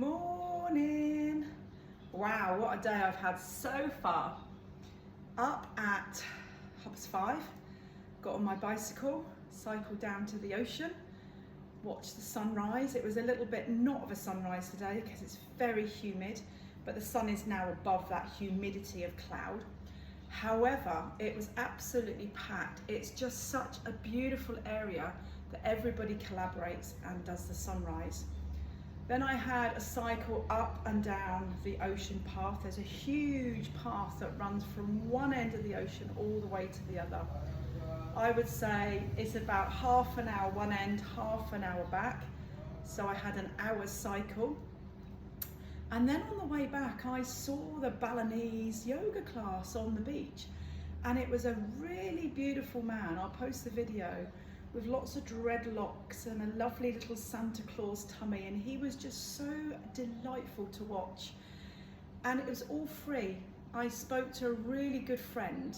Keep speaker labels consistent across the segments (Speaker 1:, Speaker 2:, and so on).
Speaker 1: Morning. Wow, what a day I've had so far. Up at 5:30, got on my bicycle, cycled down to the ocean, watched the sunrise. It was a little bit not of a sunrise today because it's very humid, but the sun is now above that humidity of cloud. However, it was absolutely packed. It's just such a beautiful area that everybody collaborates and does the sunrise. Then I had a cycle up and down the ocean path. There's a huge path that runs from one end of the ocean all the way to the other. I would say it's about half an hour one end, half an hour back. So I had an hour's cycle. And then on the way back, I saw the Balinese yoga class on the beach. And it was a really beautiful man. I'll post the video, with lots of dreadlocks and a lovely little Santa Claus tummy, and he was just so delightful to watch. And it was all free. I spoke to a really good friend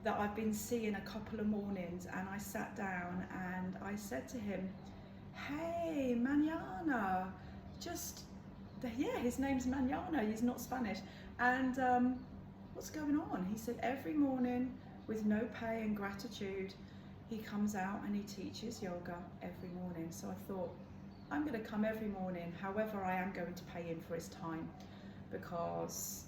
Speaker 1: that I've been seeing a couple of mornings, and I sat down and I said to him, hey, mañana, yeah, his name's Mañana, he's not Spanish. And what's going on? He said every morning with no pay and gratitude, he comes out and he teaches yoga every morning. So I thought, I'm going to come every morning. However, I am going to pay him for his time because,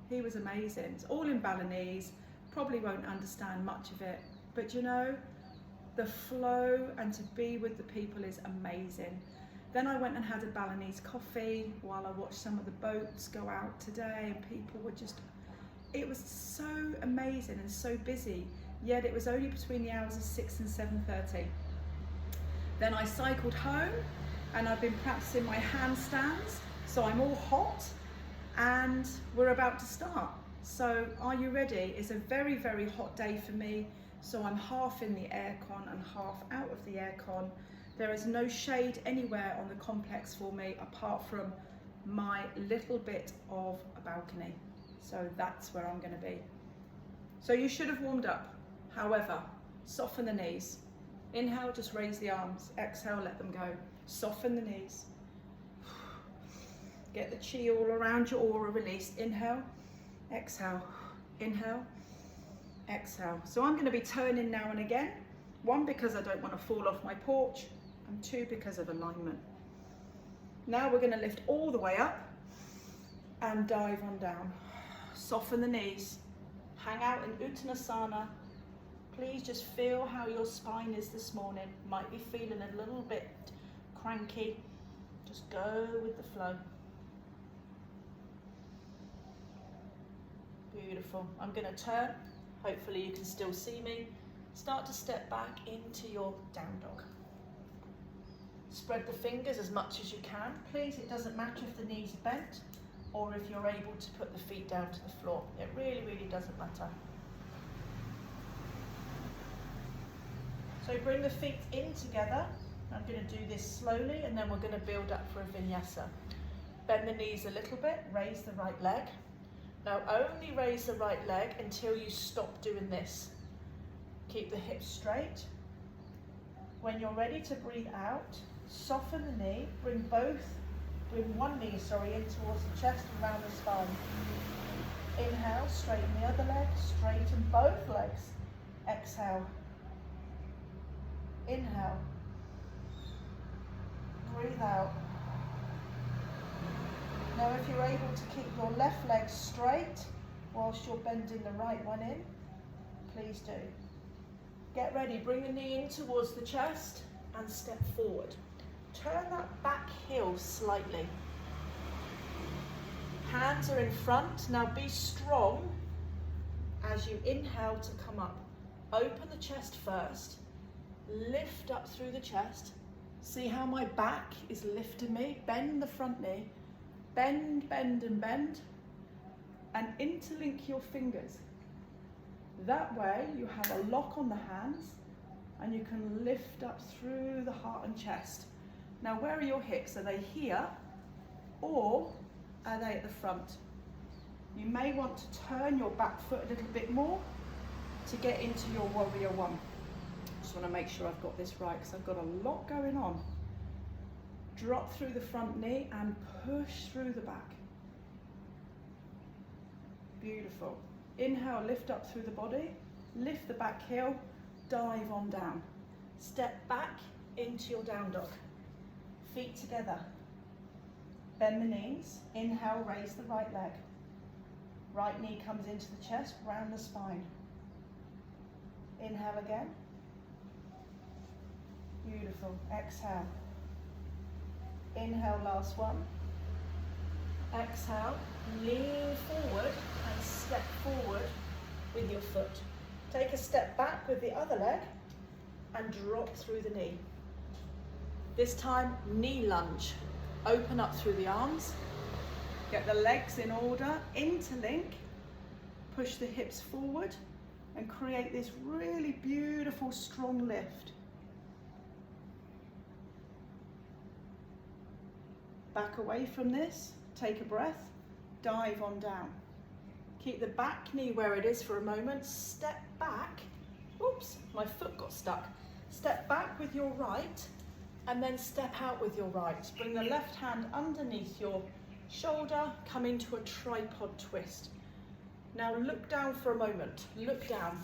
Speaker 1: he was amazing. It's all in Balinese, probably won't understand much of it, but you know, the flow and to be with the people is amazing. Then I went and had a Balinese coffee while I watched some of the boats go out today, and people were just, it was so amazing and so busy. Yet it was only between the hours of 6 and 7:30. Then I cycled home and I've been practicing my handstands. So I'm all hot and we're about to start. So are you ready? It's a very, very hot day for me. So I'm half in the aircon and half out of the aircon. There is no shade anywhere on the complex for me apart from my little bit of a balcony. So that's where I'm going to be. So you should have warmed up. However, soften the knees. Inhale, just raise the arms. Exhale, let them go. Soften the knees. Get the chi all around your aura, release. Inhale, exhale, inhale, exhale. So I'm going to be turning now and again. One, because I don't want to fall off my porch, and two, because of alignment. Now we're going to lift all the way up and dive on down. Soften the knees. Hang out in Uttanasana. Please just feel how your spine is this morning. Might be feeling a little bit cranky. Just go with the flow. Beautiful. I'm going to turn. Hopefully you can still see me. Start to step back into your down dog. Spread the fingers as much as you can. Please, it doesn't matter if the knees are bent or if you're able to put the feet down to the floor. It really, really doesn't matter. So bring the feet in together. I'm going to do this slowly and then we're going to build up for a vinyasa. Bend the knees a little bit, raise the right leg. Now only raise the right leg until you stop doing this. Keep the hips straight. When you're ready to breathe out, soften the knee, bring one knee in towards the chest and round the spine. Inhale, straighten the other leg, straighten both legs. Exhale. Inhale. Breathe out. Now if you're able to keep your left leg straight whilst you're bending the right one in, please do. Get ready, bring the knee in towards the chest and step forward. Turn that back heel slightly. Hands are in front. Now be strong as you inhale to come up. Open the chest first. Lift up through the chest. See how my back is lifting me. Bend the front knee. Bend, bend, and bend. And interlink your fingers. That way you have a lock on the hands and you can lift up through the heart and chest. Now where are your hips? Are they here or are they at the front? You may want to turn your back foot a little bit more to get into your warrior one. Just want to make sure I've got this right because I've got a lot going on. Drop through the front knee and push through the back. Beautiful. Inhale, lift up through the body, lift the back heel, dive on down. Step back into your down dog. Feet together. Bend the knees. Inhale, raise the right leg. Right knee comes into the chest, round the spine. Inhale again. Beautiful. Exhale. Inhale, last one. Exhale, lean forward and step forward with your foot. Take a step back with the other leg and drop through the knee. This time, knee lunge. Open up through the arms. Get the legs in order, interlink. Push the hips forward and create this really beautiful, strong lift. Back away from this, take a breath, dive on down. Keep the back knee where it is for a moment, step back. Oops, my foot got stuck. Step back with your right and then step out with your right. Bring the left hand underneath your shoulder, come into a tripod twist. Now look down for a moment, look down.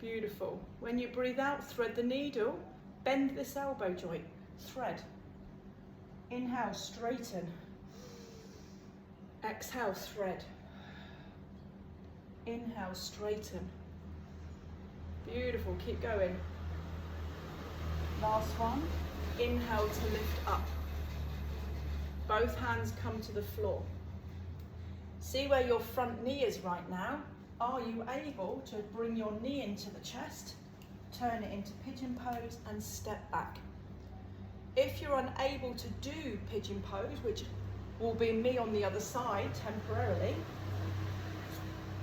Speaker 1: Beautiful. When you breathe out, thread the needle. Bend this elbow joint, thread. Inhale, straighten. Exhale, thread. Inhale, straighten. Beautiful, keep going. Last one, inhale to lift up. Both hands come to the floor. See where your front knee is right now. Are you able to bring your knee into the chest? Turn it into pigeon pose and step back. If you're unable to do pigeon pose, which will be me on the other side temporarily,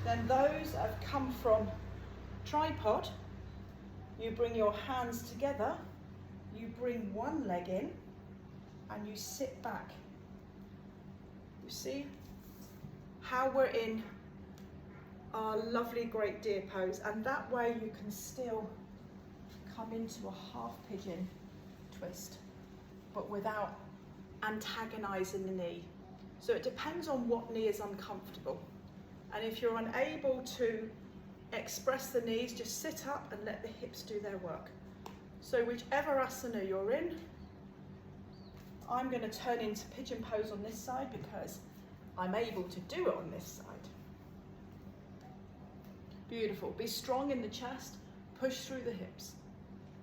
Speaker 1: then those that have come from tripod, you bring your hands together, you bring one leg in and you sit back. You see how we're in our lovely great deer pose, and that way you can still come into a half pigeon twist, but without antagonizing the knee. So it depends on what knee is uncomfortable. And if you're unable to express the knees, just sit up and let the hips do their work. So whichever asana you're in, I'm going to turn into pigeon pose on this side because I'm able to do it on this side. Beautiful. Be strong in the chest, push through the hips.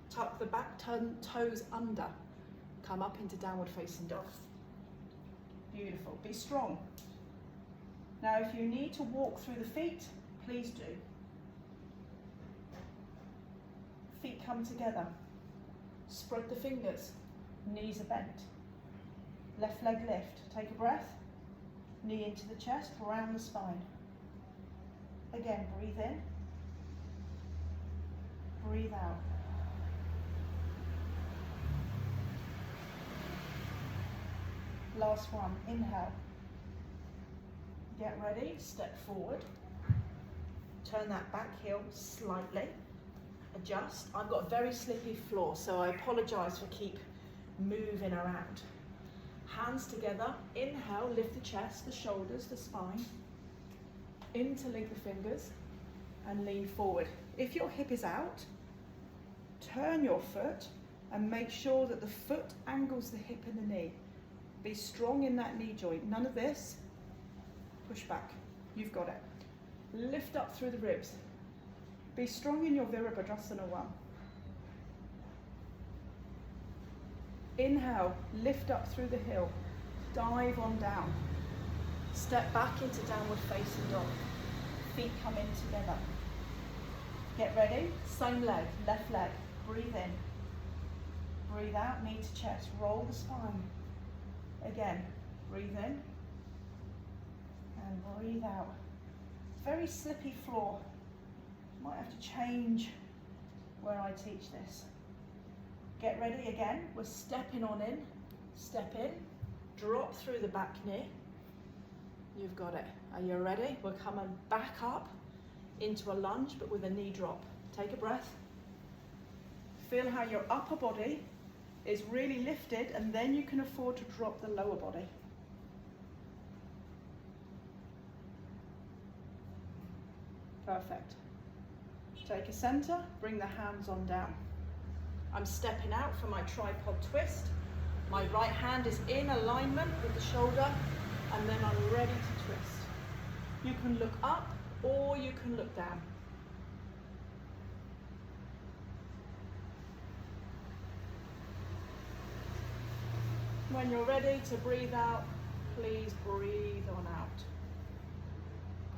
Speaker 1: Tuck the back toes under. Come up into downward facing dog. Beautiful. Be strong. Now if you need to walk through the feet, please do. Feet come together. Spread the fingers. Knees are bent. Left leg lift. Take a breath. Knee into the chest, round the spine. Again, breathe in. Breathe out. Last one, inhale. Get ready, step forward. Turn that back heel slightly. Adjust. I've got a very slippy floor, so I apologise for keep moving around. Hands together, inhale, lift the chest, the shoulders, the spine. Interlink the fingers and lean forward. If your hip is out, turn your foot and make sure that the foot angles the hip and the knee. Be strong in that knee joint. None of this. Push back. You've got it. Lift up through the ribs. Be strong in your Virabhadrasana 1. Inhale, lift up through the heel. Dive on down. Step back into downward facing dog. Feet come in together. Get ready. Same leg, left leg. Breathe in. Breathe out, knee to chest. Roll the spine. Again, breathe in and breathe out. Very slippy floor. Might have to change where I teach this. Get ready again. We're stepping on in. Step in. Drop through the back knee. You've got it. Are you ready? We're coming back up into a lunge, but with a knee drop. Take a breath. Feel how your upper body is really lifted, and then you can afford to drop the lower body. Perfect. Take a center, bring the hands on down. I'm stepping out for my tripod twist. My right hand is in alignment with the shoulder, and then I'm ready to twist. You can look up or you can look down. When you're ready to breathe out, please breathe on out.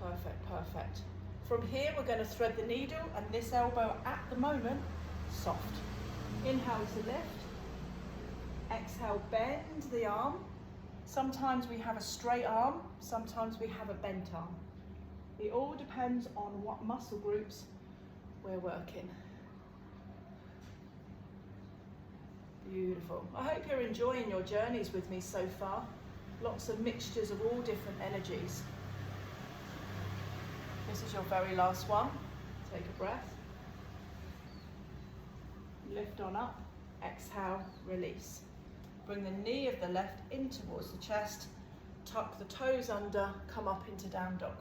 Speaker 1: Perfect, perfect. From here, we're going to thread the needle, and this elbow at the moment, soft. Inhale to lift. Exhale, bend the arm. Sometimes we have a straight arm, sometimes we have a bent arm. It all depends on what muscle groups we're working. Beautiful. I hope you're enjoying your journeys with me so far. Lots of mixtures of all different energies. This is your very last one. Take a breath. Lift on up. Exhale, release. Bring the knee of the left in towards the chest. Tuck the toes under, come up into down dog.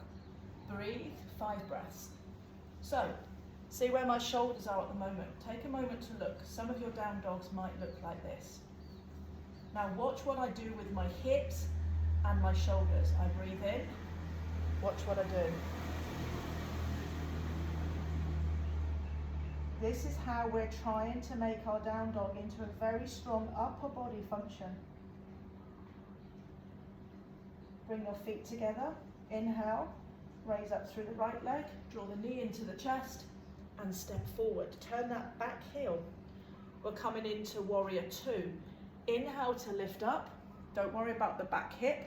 Speaker 1: Breathe, 5 breaths. So, see where my shoulders are at the moment. Take a moment to look. Some of your down dogs might look like this. Now watch what I do with my hips and my shoulders. I breathe in. Watch what I do. This is how we're trying to make our down dog into a very strong upper body function. Bring your feet together. Inhale, raise up through the right leg, draw the knee into the chest and step forward. Turn that back heel. We're coming into warrior 2. Inhale to lift up. Don't worry about the back hip.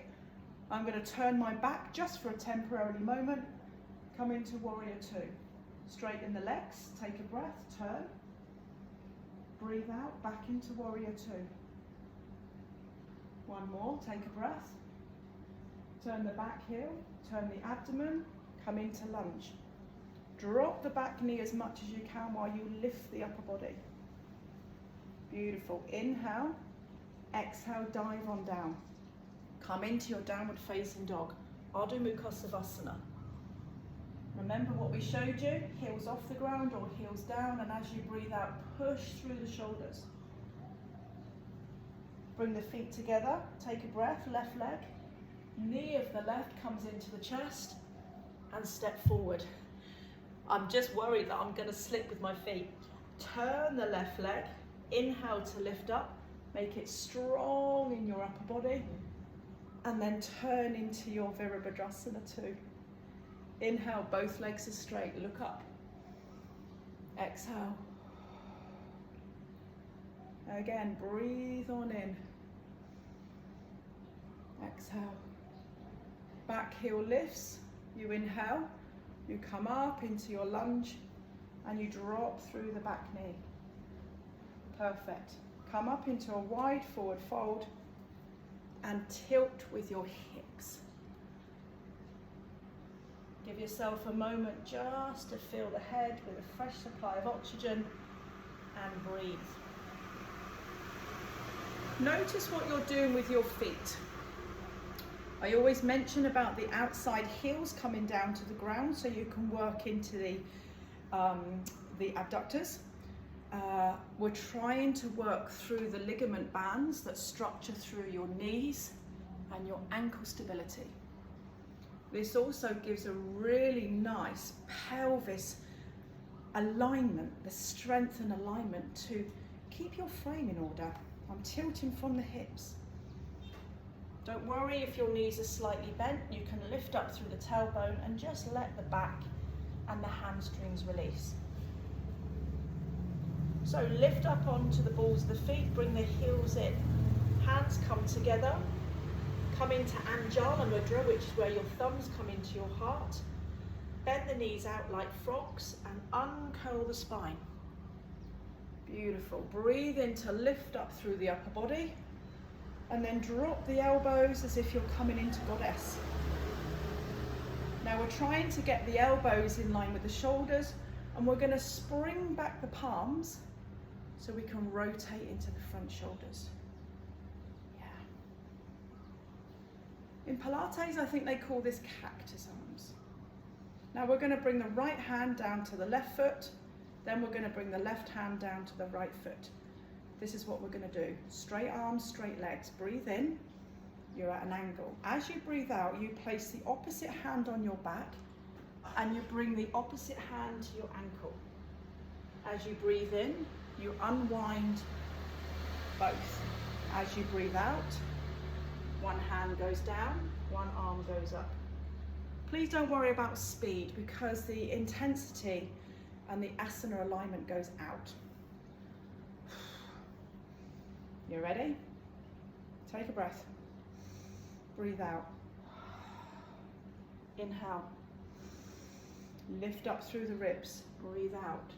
Speaker 1: I'm going to turn my back just for a temporary moment. Come into warrior 2. Straighten the legs, take a breath, turn. Breathe out, back into warrior 2. One more, take a breath. Turn the back heel, turn the abdomen, come into lunge. Drop the back knee as much as you can while you lift the upper body. Beautiful. Inhale, exhale, dive on down. Come into your downward facing dog, Ardha Mukha Savasana. Remember what we showed you, heels off the ground or heels down, and as you breathe out, push through the shoulders. Bring the feet together, take a breath, left leg. Knee of the left comes into the chest and step forward. I'm just worried that I'm going to slip with my feet. Turn the left leg, inhale to lift up, make it strong in your upper body, and then turn into your Virabhadrasana 2. Inhale, both legs are straight, look up. Exhale. Again, breathe on in. Exhale. Back heel lifts, you inhale, you come up into your lunge, and you drop through the back knee. Perfect. Come up into a wide forward fold, and tilt with your hips. Give yourself a moment just to fill the head with a fresh supply of oxygen and breathe. Notice what you're doing with your feet. I always mention about the outside heels coming down to the ground so you can work into the abductors. We're trying to work through the ligament bands that structure through your knees and your ankle stability. This also gives a really nice pelvis alignment, the strength and alignment to keep your frame in order. I'm tilting from the hips. Don't worry if your knees are slightly bent, you can lift up through the tailbone and just let the back and the hamstrings release. So lift up onto the balls of the feet, bring the heels in, hands come together. Come into Anjala Mudra, which is where your thumbs come into your heart. Bend the knees out like frogs and uncurl the spine. Beautiful. Breathe in to lift up through the upper body, and then drop the elbows as if you're coming into Goddess. Now we're trying to get the elbows in line with the shoulders, and we're going to spring back the palms so we can rotate into the front shoulders. Yeah. In Pilates, I think they call this cactus arms. Now we're going to bring the right hand down to the left foot, then we're going to bring the left hand down to the right foot. This is what we're going to do. Straight arms, straight legs. Breathe in, you're at an angle. As you breathe out, you place the opposite hand on your back and you bring the opposite hand to your ankle. As you breathe in, you unwind both. As you breathe out, one hand goes down, one arm goes up. Please don't worry about speed because the intensity and the asana alignment goes out. You ready? Take a breath. Breathe out. Inhale. Lift up through the ribs. Breathe out.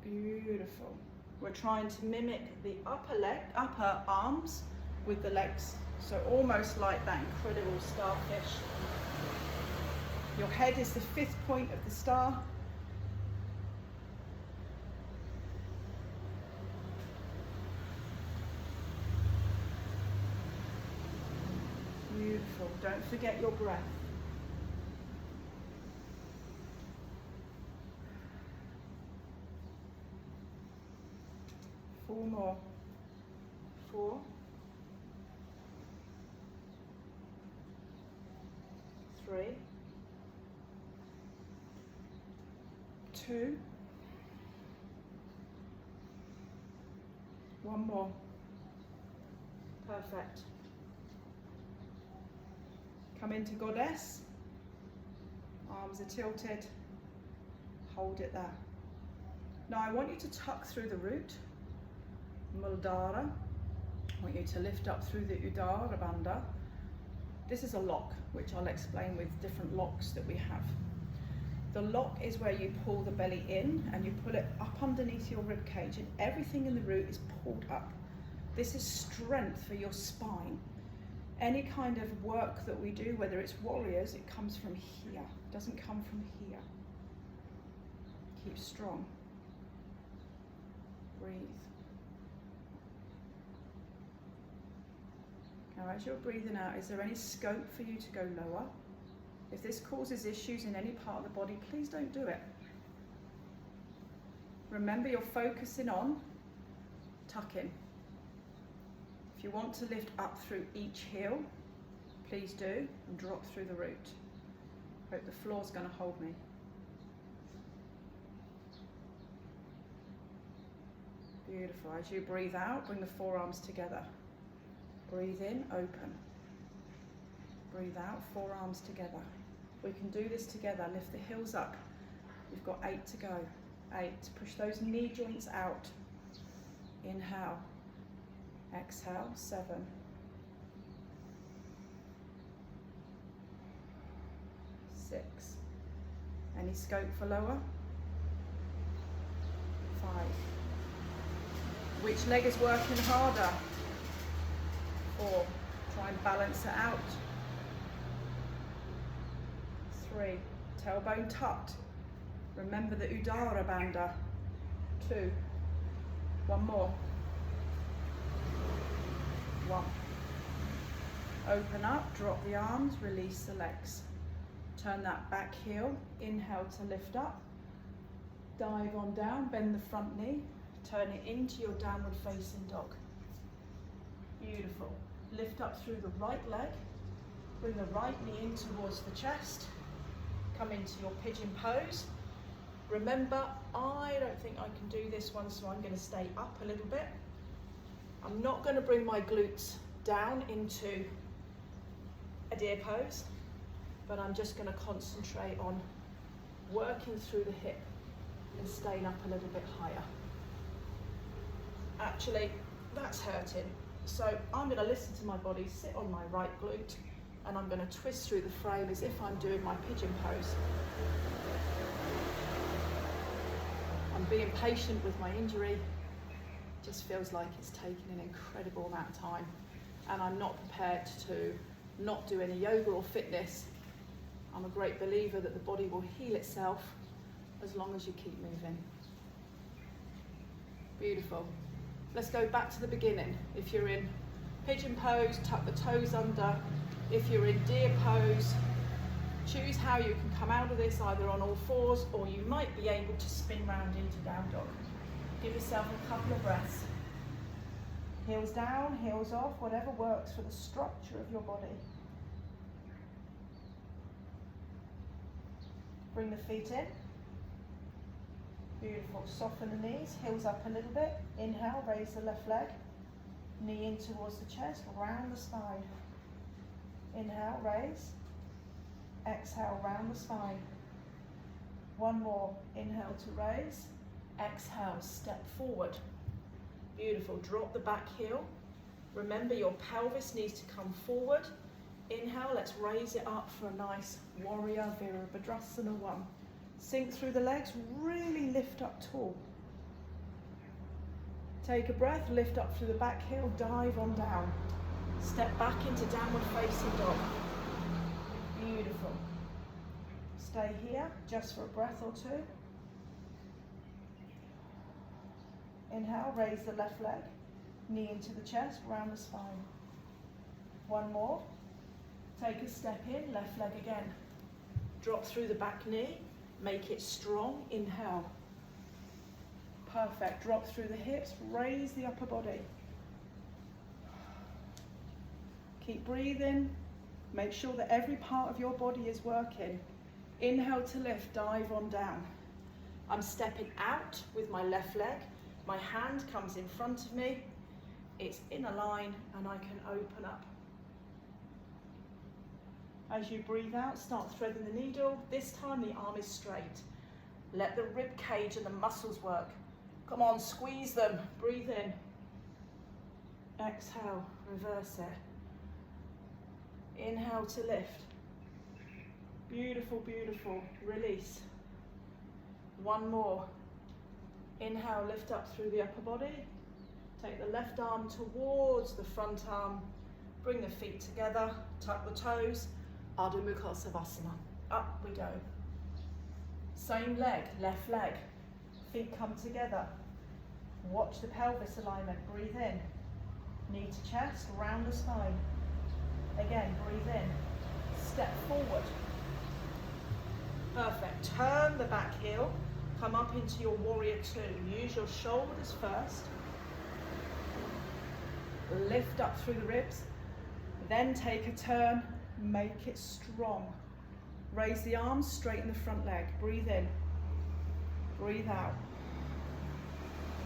Speaker 1: Beautiful. We're trying to mimic the upper arms with the legs. So almost like that incredible starfish. Your head is the 5th point of the star. Beautiful. Don't forget your breath. Four more. 4. 3. 2. 1 more. Perfect. Come into goddess. Arms are tilted. Hold it there. Now I want you to tuck through the root. Muladhara. I want you to lift up through the Udara Bandha. This is a lock, which I'll explain with different locks that we have. The lock is where you pull the belly in and you pull it up underneath your rib cage and everything in the root is pulled up. This is strength for your spine. Any kind of work that we do, whether it's warriors, it comes from here. It doesn't come from here. Keep strong. Breathe. Now as you're breathing out, is there any scope for you to go lower? If this causes issues in any part of the body, please don't do it. Remember, you're focusing on tucking. If you want to lift up through each heel, please do, and drop through the root. Hope the floor's going to hold me. Beautiful. As you breathe out, bring the forearms together. Breathe in, open. Breathe out, forearms together. We can do this together. Lift the heels up. We've got 8 to go. 8. Push those knee joints out. Inhale. Exhale. 7. 6. Any scope for lower? 5. Which leg is working harder? 4. Try and balance it out. 3. Tailbone tucked. Remember the Udara Bandha. 2. 1 more. 1. Open up, drop the arms, release the legs. Turn that back heel. Inhale to lift up. Dive on down, bend the front knee. Turn it into your downward facing dog. Beautiful. Lift up through the right leg. Bring the right knee in towards the chest. Come into your pigeon pose. Remember, I don't think I can do this one, so I'm going to stay up a little bit. I'm not going to bring my glutes down into a deer pose, but I'm just going to concentrate on working through the hip and staying up a little bit higher. Actually, that's hurting. So I'm going to listen to my body, sit on my right glute, and I'm going to twist through the frame as if I'm doing my pigeon pose. I'm being patient with my injury. It just feels like it's taking an incredible amount of time, and I'm not prepared to not do any yoga or fitness. I'm a great believer that the body will heal itself as long as you keep moving. Beautiful. Let's go back to the beginning. If you're in pigeon pose, tuck the toes under. If you're in deer pose, choose how you can come out of this, either on all fours, or you might be able to spin round into down dog. Give yourself a couple of breaths. Heels down, heels off, whatever works for the structure of your body. Bring the feet in. Beautiful. Soften the knees, heels up a little bit. Inhale, raise the left leg. Knee in towards the chest, round the spine. Inhale, raise. Exhale, round the spine. One more. Inhale to raise. Exhale, step forward. Beautiful. Drop the back heel. Remember, your pelvis needs to come forward. Inhale, let's raise it up for a nice warrior Virabhadrasana 1. Sink through the legs, really lift up tall. Take a breath, lift up through the back heel, dive on down. Step back into downward facing dog. Beautiful. Stay here just for a breath or two. Inhale, raise the left leg, knee into the chest, round the spine. One more. Take a step in, left leg again. Drop through the back knee, make it strong, inhale. Perfect, drop through the hips, raise the upper body. Keep breathing, make sure that every part of your body is working. Inhale to lift, dive on down. I'm stepping out with my left leg, my hand comes in front of me, it's in a line and I can open up. As you breathe out, start threading the needle. This time the arm is straight. Let the rib cage and the muscles work. Come on, squeeze them. Breathe in. Exhale, reverse it. Inhale to lift. Beautiful, beautiful. Release. One more. Inhale, lift up through the upper body. Take the left arm towards the front arm. Bring the feet together, tuck the toes. Ardha Mukha Savasana. Up we go. Same leg, left leg. Feet come together. Watch the pelvis alignment. Breathe in. Knee to chest, round the spine. Again, breathe in. Step forward. Perfect. Turn the back heel. Come up into your warrior 2. Use your shoulders first. Lift up through the ribs. Then take a turn. Make it strong. Raise the arms, straighten the front leg. Breathe in. Breathe out.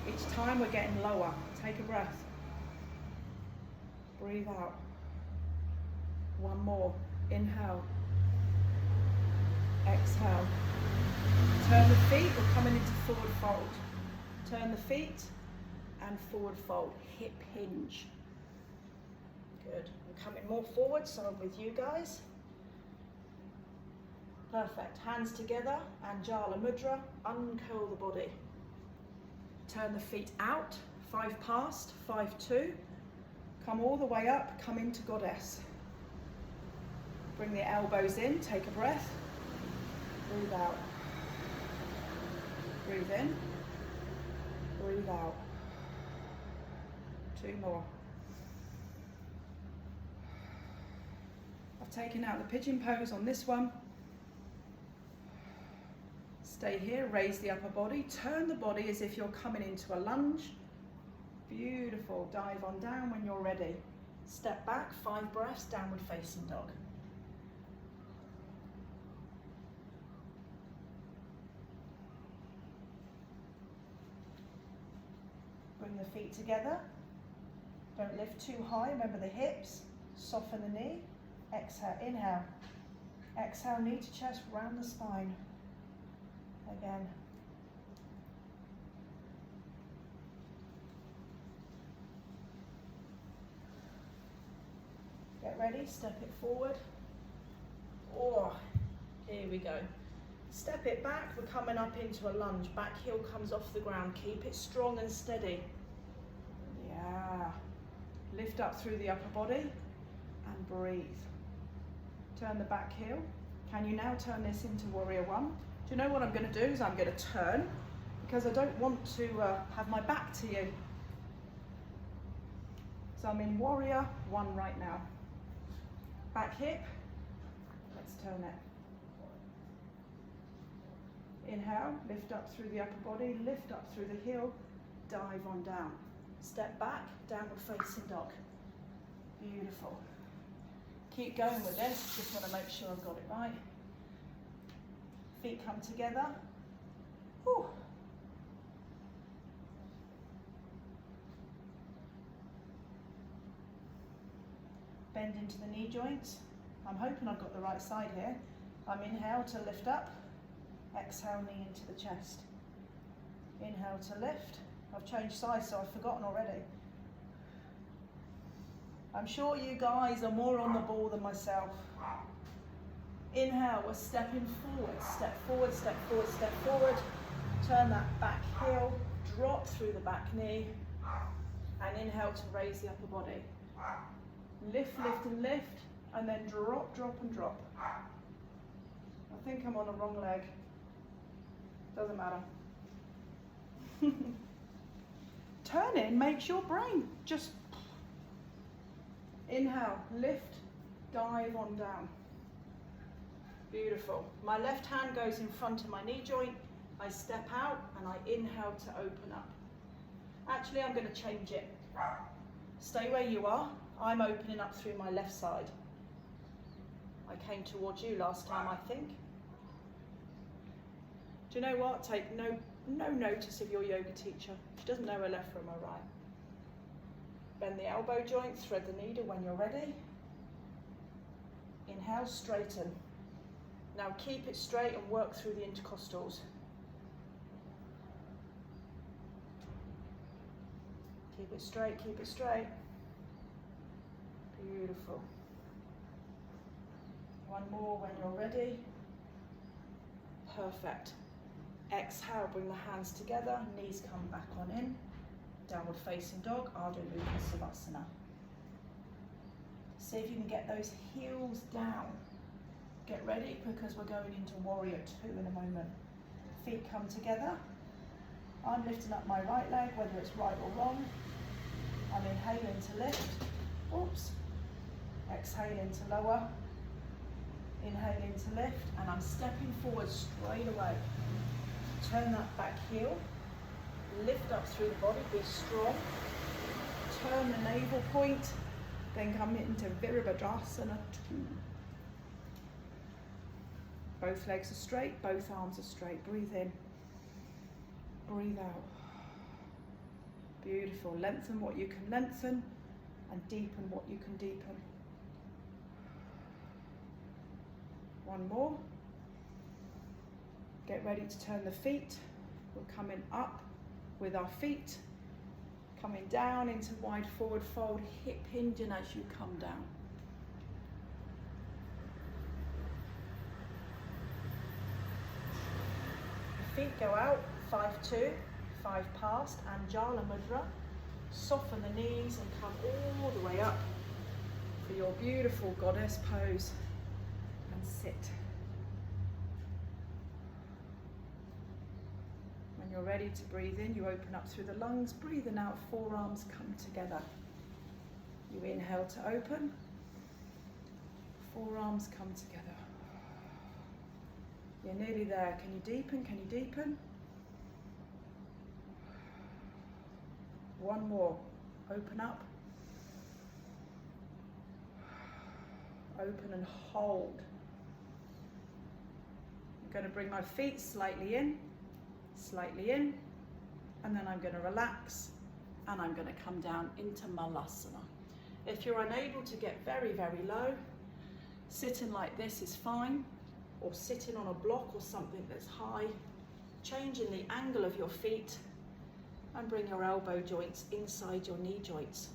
Speaker 1: Each time we're getting lower. Take a breath. Breathe out. One more. Inhale. Exhale. Turn the feet, we're coming into forward fold. Turn the feet and forward fold. Hip hinge. Good. I'm coming more forward, so I'm with you guys. Perfect. Hands together, Anjala Mudra. Uncurl the body. Turn the feet out. 5 past, 5-2. Come all the way up, come into Goddess. Bring the elbows in, take a breath. Breathe out. Breathe in. Breathe out. 2 more. I've taken out the pigeon pose on this one. Stay here, raise the upper body. Turn the body as if you're coming into a lunge. Beautiful. Dive on down when you're ready. Step back, 5 breaths, downward facing dog. Bring the feet together. Don't lift too high. Remember the hips. Soften the knee. Exhale. Inhale. Exhale, knee to chest, round the spine. Again. Get ready. Step it forward. Oh, here we go. Step it back. We're coming up into a lunge. Back heel comes off the ground. Keep it strong and steady. Yeah. Lift up through the upper body and breathe. Turn the back heel. Can you now turn this into warrior 1? Do you know what I'm going to do is I'm going to turn, because I don't want to have my back to you. So I'm in warrior one right now. Back hip, let's turn it. Inhale, lift up through the upper body, lift up through the heel, dive on down. Step back, downward facing dog. Beautiful. Keep going with this, just want to make sure I've got it right. Feet come together. Whew. Bend into the knee joints. I'm hoping I've got the right side here. I'm inhale to lift up, exhale knee into the chest. Inhale to lift. I've changed sides, so I've forgotten already. I'm sure you guys are more on the ball than myself. Inhale, we're stepping forward. Step forward, step forward, step forward. Turn that back heel, drop through the back knee, and inhale to raise the upper body. Lift, lift and lift, and then drop, drop and drop. I think I'm on the wrong leg. Doesn't matter. Turning makes your brain just... Inhale, lift, dive on down. Beautiful. My left hand goes in front of my knee joint. I step out and I inhale to open up. Actually, I'm going to change it. Stay where you are. I'm opening up through my left side. I came towards you last time, I think. Do you know what? Take no notice of your yoga teacher. She doesn't know her left from her right. Bend the elbow joint, thread the needle when you're ready. Inhale, straighten. Now keep it straight and work through the intercostals. Keep it straight, keep it straight. Beautiful. One more when you're ready. Perfect. Exhale, bring the hands together, knees come back on in. Downward facing dog, Ardha Savasana. See if you can get those heels down. Get ready because we're going into warrior two in a moment. Feet come together. I'm lifting up my right leg, whether it's right or wrong. I'm inhaling to lift. Oops. Exhaling to lower. Inhaling to lift, and I'm stepping forward straight away. Turn that back heel. Lift up through the body, be strong. Turn the navel point, then come into Virabhadrasana 2. Both legs are straight, both arms are straight. Breathe in, breathe out. Beautiful. Lengthen what you can lengthen and deepen what you can deepen. One more. Get ready to turn the feet. We're coming up with our feet, coming down into wide forward fold, hip hinging as you come down. Feet go out, 5-2, 5 past, Anjala Mudra. Soften the knees and come all the way up for your beautiful goddess pose and sit. When you're ready to breathe in, you open up through the lungs, breathing out, forearms come together. You inhale to open, forearms come together. You're nearly there. Can you deepen? Can you deepen? One more. Open up. Open and hold. I'm going to bring my feet slightly in, and then I'm going to relax, and I'm going to come down into Malasana. If you're unable to get very, very low, sitting like this is fine, or sitting on a block or something that's high, changing the angle of your feet, and bring your elbow joints inside your knee joints,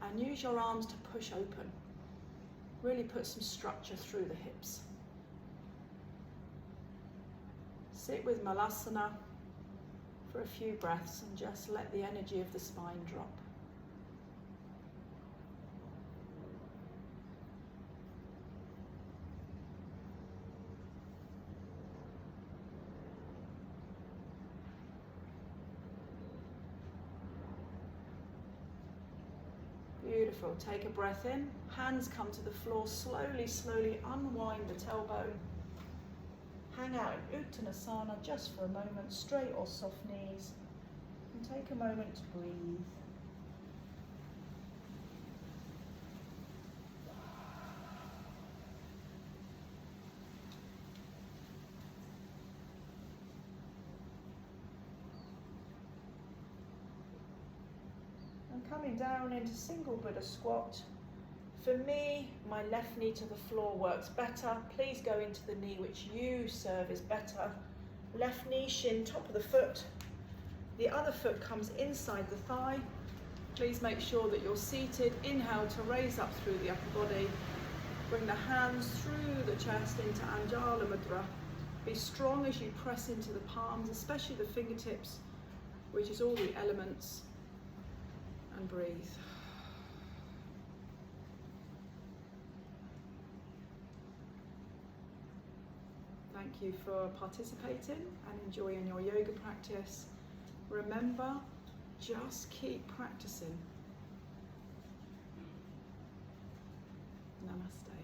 Speaker 1: and use your arms to push open. Really put some structure through the hips. Sit with Malasana for a few breaths and just let the energy of the spine drop. Beautiful. Take a breath in. Hands come to the floor. Slowly, slowly unwind the tailbone. Hang out in Uttanasana just for a moment, straight or soft knees. And take a moment to breathe. And coming down into single Buddha squat. For me, my left knee to the floor works better. Please go into the knee which you serve is better. Left knee, shin, top of the foot. The other foot comes inside the thigh. Please make sure that you're seated. Inhale to raise up through the upper body. Bring the hands through the chest into Anjala Mudra. Be strong as you press into the palms, especially the fingertips, which is all the elements. And breathe. Thank you for participating and enjoying your yoga practice. Remember, just keep practicing. Namaste.